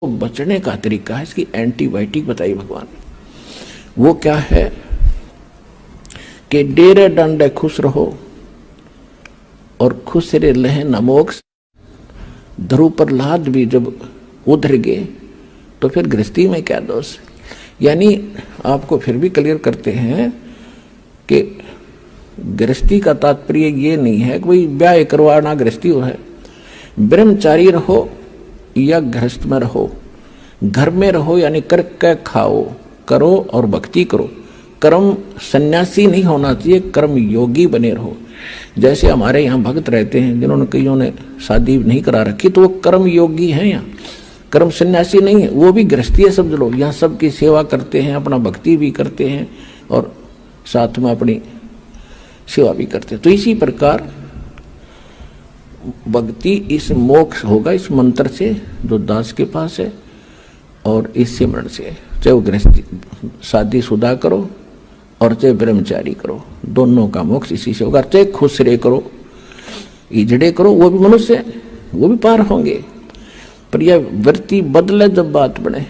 बचने का तरीका है, इसकी एंटीबायोटिक बताई भगवान ने। वो क्या है कि डेरे डंडे खुश रहो और खुश रे लहे न मोक्ष। ध्रुव प्रहलाद भी जब उधर गए तो फिर गृहस्थी में क्या दोष। यानी आपको फिर भी क्लियर करते हैं कि गृहस्थी का तात्पर्य ये नहीं है कि भाई ब्याह करवाना गृहस्थी हो है। ब्रह्मचारी रहो या गृहस्थ में रहो, घर में रहो यानी करके खाओ, करो और भक्ति करो। कर्म सन्यासी नहीं होना चाहिए, कर्म योगी बने रहो। जैसे हमारे यहाँ भक्त रहते हैं जिन्होंने कईयों ने शादी नहीं करा रखी तो वो कर्म योगी हैं, यहाँ कर्म सन्यासी नहीं है, वो भी गृहस्थी है समझ लो। यहाँ सबकी सेवा करते हैं, अपना भक्ति भी करते हैं और साथ में अपनी सेवा भी करते हैं। तो इसी प्रकार भक्ति इस मोक्ष होगा इस मंत्र से जो दास के पास है और इस सिमरण से। चाहे वो गृहस्थी शादी शुदा करो और चाहे ब्रह्मचारी करो, दोनों का मोक्ष इसी से होगा। चाहे खुश रे करो, इजड़े करो, वो भी मनुष्य वो भी पार होंगे। पर यह वृत्ति बदले जब बात बने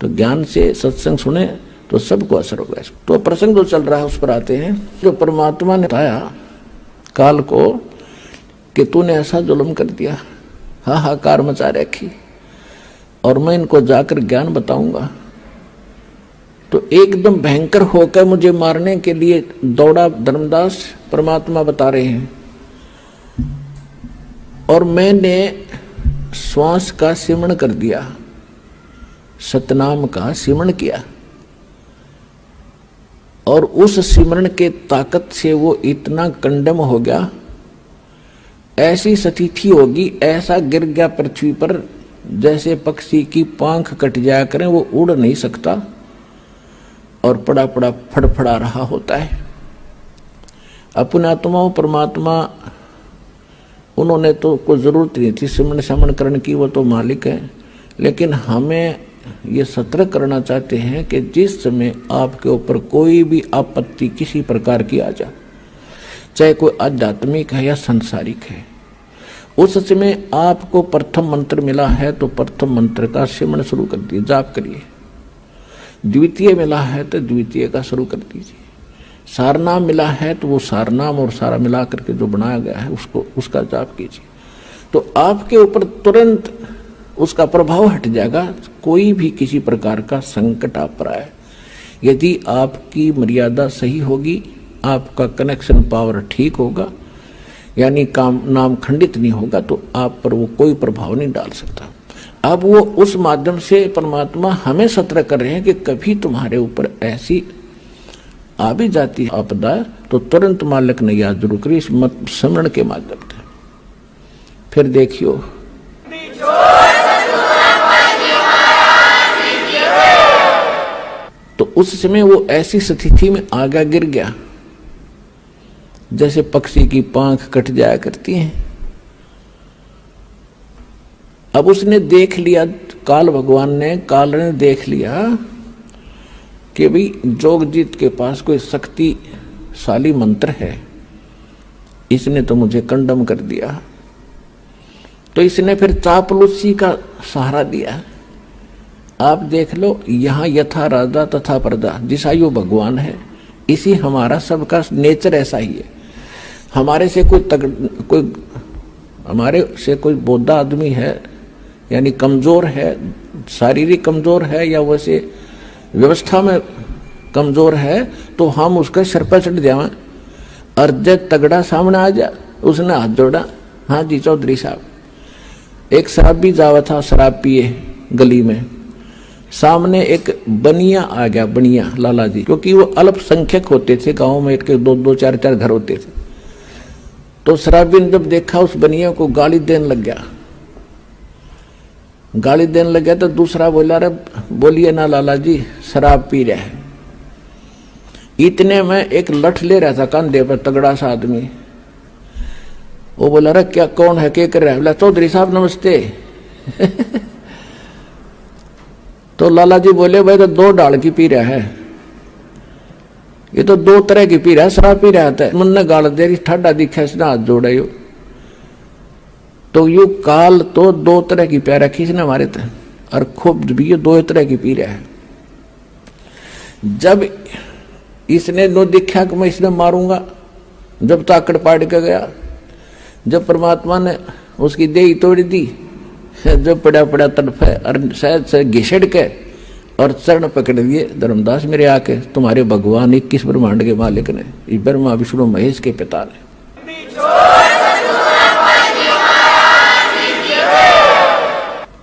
तो ज्ञान से सत्संग सुने तो सबको असर होगा। तो प्रसंग जो चल रहा है उस पर आते हैं। जो परमात्मा ने बताया काल को कि तूने ऐसा जुल्म कर दिया, हाहाकार मचा रखी और मैं इनको जाकर ज्ञान बताऊंगा। तो एकदम भयंकर होकर मुझे मारने के लिए दौड़ा धर्मदास, परमात्मा बता रहे हैं। और मैंने श्वास का सिमरण कर दिया, सतनाम का सिमरण किया और उस सिमरण के ताकत से वो इतना कंडम हो गया, ऐसी स्थिति होगी, ऐसा गिर गया पृथ्वी पर जैसे पक्षी की पांख कट जाया करें, वो उड़ नहीं सकता और पड़ा पड़ा फड़फड़ा रहा होता है। अपने आत्माओं परमात्मा उन्होंने तो कोई जरूरत नहीं थी सिमरण समरण करने की, वो तो मालिक है। लेकिन हमें ये सतर्क करना चाहते हैं कि जिस समय आपके ऊपर कोई भी आपत्ति किसी प्रकार की आ जाए, चाहे कोई आध्यात्मिक है या सांसारिक है, उस समय आपको प्रथम मंत्र मिला है तो प्रथम मंत्र का सिमरण शुरू कर दीजिए, जाप करिए। द्वितीय मिला है तो द्वितीय का शुरू कर दीजिए। सारनाम मिला है तो वो सारनाम और सारा मिला करके जो बनाया गया है उसका जाप कीजिए। तो आपके ऊपर तुरंत उसका प्रभाव हट जाएगा। कोई भी किसी प्रकार का संकट आप पर आए, यदि आपकी मर्यादा सही होगी, आपका कनेक्शन पावर ठीक होगा, यानी काम नाम खंडित नहीं होगा, तो आप पर वो कोई प्रभाव नहीं डाल सकता। अब वो उस माध्यम से परमात्मा हमें सतर्क कर रहे हैं कि कभी तुम्हारे ऊपर ऐसी आ भी जाती है आपदा तो तुरंत मालिक ने याद जरूर करी इस स्मरण के माध्यम से। फिर देखियो तो उस समय वो ऐसी स्थिति में आगा गिर गया जैसे पक्षी की पांख कट जाया करती हैं। अब उसने देख लिया, काल ने देख लिया कि भाई जोगजीत के पास कोई शक्तिशाली मंत्र है, इसने तो मुझे कंडम कर दिया। तो इसने फिर चापलूसी का सहारा दिया। आप देख लो, यहाँ यथा राजा तथा प्रजा, जिसा यो भगवान है, इसी हमारा सबका नेचर ऐसा ही है। हमारे से कोई बोधा आदमी है, यानी कमजोर है, शारीरिक कमजोर है या वैसे व्यवस्था में कमजोर है, तो हम उसके सर पर चढ़ जाए। अर्ज तगड़ा सामने आ जा, उसने हाथ जोड़ा, हाँ जी चौधरी साहब। एक शराब भी जावा था, शराब पिए गली में, सामने एक बनिया आ गया, बनिया लाला जी, क्योंकि वो अल्पसंख्यक होते थे गांव में, एक दो चार घर होते थे। तो शराबी ने जब देखा उस बनिया को गाली देने लग गया तो दूसरा बोला, अरे बोलिए ना लाला जी, शराब पी रहा है। इतने में एक लठ ले रहा था कंधे पर, तगड़ा सा आदमी। वो बोला, अरे क्या कौन है, क्या कर रहा है? बोला, चौधरी साहब नमस्ते। तो लाला जी बोले, भाई तो 2 डाल की पी रहा है, ये तो 2 तरह की पी रहा है, शराब पी रहा था। मन ने गाल दे रही, ठाडा दिखा, इसने हाथ जोड़ा यू। तो यू काल तो 2 तरह की प्या रखी इसने हमारे तक। और खूब भी ये दो तरह की पी रहा है। जब इसने नो देखा कि मैं इसने मारूंगा, जब ताकड़ पाड़ के गया, जब परमात्मा ने उसकी देही तोड़ दी, जब पड़ा पड़ा तड़फे और शायद से घिसड़ के और चरण पकड़ दिए, धर्मदास मेरे आके तुम्हारे भगवान 21 ब्रह्मांड के मालिक ने, ये ब्रह्मा विष्णु महेश के पिता ने,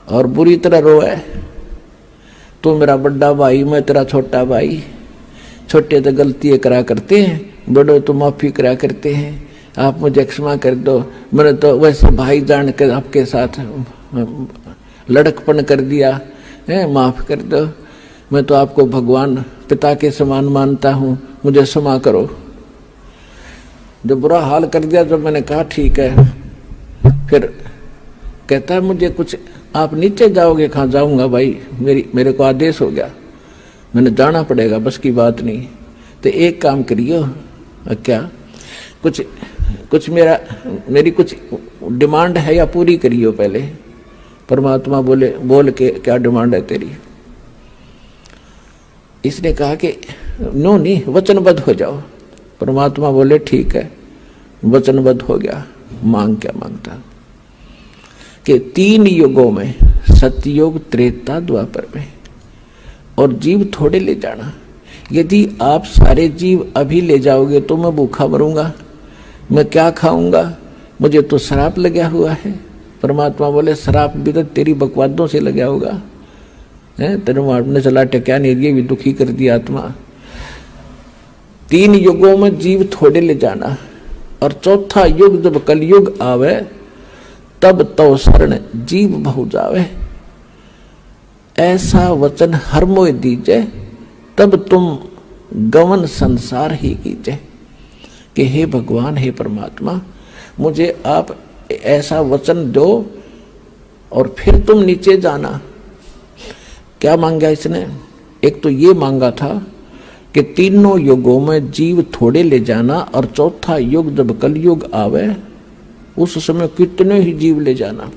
और बुरी तरह रोए, तू मेरा बड़ा भाई, मैं तेरा छोटा भाई, छोटे तो गलतियां करा करते हैं, बड़े तो माफी करा करते हैं, आप मुझे क्षमा कर दो, मैंने तो वैसे भाई जान कर आपके साथ लड़कपन कर दिया है, माफ कर दो, मैं तो आपको भगवान पिता के समान मानता हूँ, मुझे क्षमा करो। जब बुरा हाल कर दिया, जब मैंने कहा ठीक है, फिर कहता है मुझे कुछ, आप नीचे जाओगे? कहाँ जाऊंगा भाई, मेरे को आदेश हो गया, मैंने जाना पड़ेगा, बस की बात नहीं। तो एक काम करियो, क्या कुछ मेरी कुछ डिमांड है या पूरी करियो पहले। परमात्मा बोले बोल के क्या डिमांड है तेरी? इसने कहा कि नो नहीं, वचनबद्ध हो जाओ। परमात्मा बोले ठीक है, वचनबद्ध हो गया। मांग क्या मांगता कि 3 युगों में, सतयुग, त्रेता, द्वापर में, और जीव थोड़े ले जाना। यदि आप सारे जीव अभी ले जाओगे तो मैं भूखा मरूंगा, मैं क्या खाऊंगा, मुझे तो श्राप लगा हुआ है। परमात्मा बोले श्राप भी तो तेरी बकवादों से लगा होगा, तेरे मारने चला टक्या नहीं, ये भी दुखी कर दिया आत्मा। 3 युगों में जीव थोड़े ले जाना, और चौथा युग जब कलयुग आवे, तब तो शरण जीव बहु जावे। ऐसा वचन हर मोय दीजे, तब तुम गवन संसार ही कीजे। कि हे भगवान, हे परमात्मा, मुझे आप ऐसा वचन दो और फिर तुम नीचे जाना। क्या मांगा इसने? एक तो ये मांगा था कि 3 युगों में जीव थोड़े ले जाना, और चौथा युग जब कलयुग आवे उस समय कितने ही जीव ले जाना।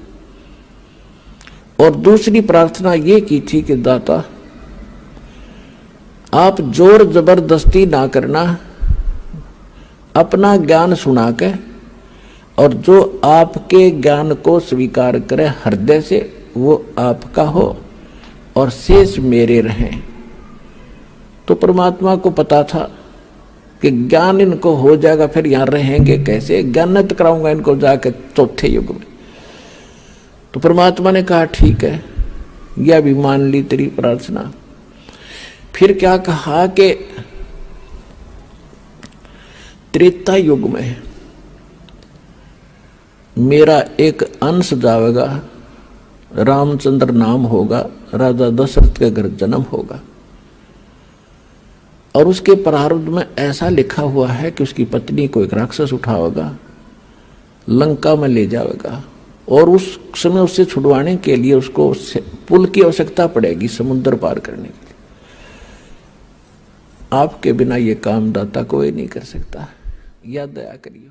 और दूसरी प्रार्थना ये की थी कि दाता, आप जोर जबरदस्ती ना करना, अपना ज्ञान सुना के, और जो आपके ज्ञान को स्वीकार करे हृदय से, वो आपका हो और शेष मेरे रहें। तो परमात्मा को पता था कि ज्ञान इनको हो जाएगा, फिर यहां रहेंगे कैसे, ज्ञानित कराऊंगा इनको जाके चौथे युग में। तो परमात्मा ने कहा ठीक है, यह भी मान ली तेरी प्रार्थना। फिर क्या कहा कि त्रेता युग में मेरा एक अंश जाएगा, रामचंद्र नाम होगा, राजा दशरथ के घर जन्म होगा, और उसके प्रारब्ध में ऐसा लिखा हुआ है कि उसकी पत्नी को एक राक्षस उठाएगा, लंका में ले जाएगा, और उस समय उससे छुड़वाने के लिए उसको पुल की आवश्यकता पड़ेगी समुद्र पार करने के लिए। आपके बिना ये काम दाता कोई नहीं कर सकता, या दया करियो।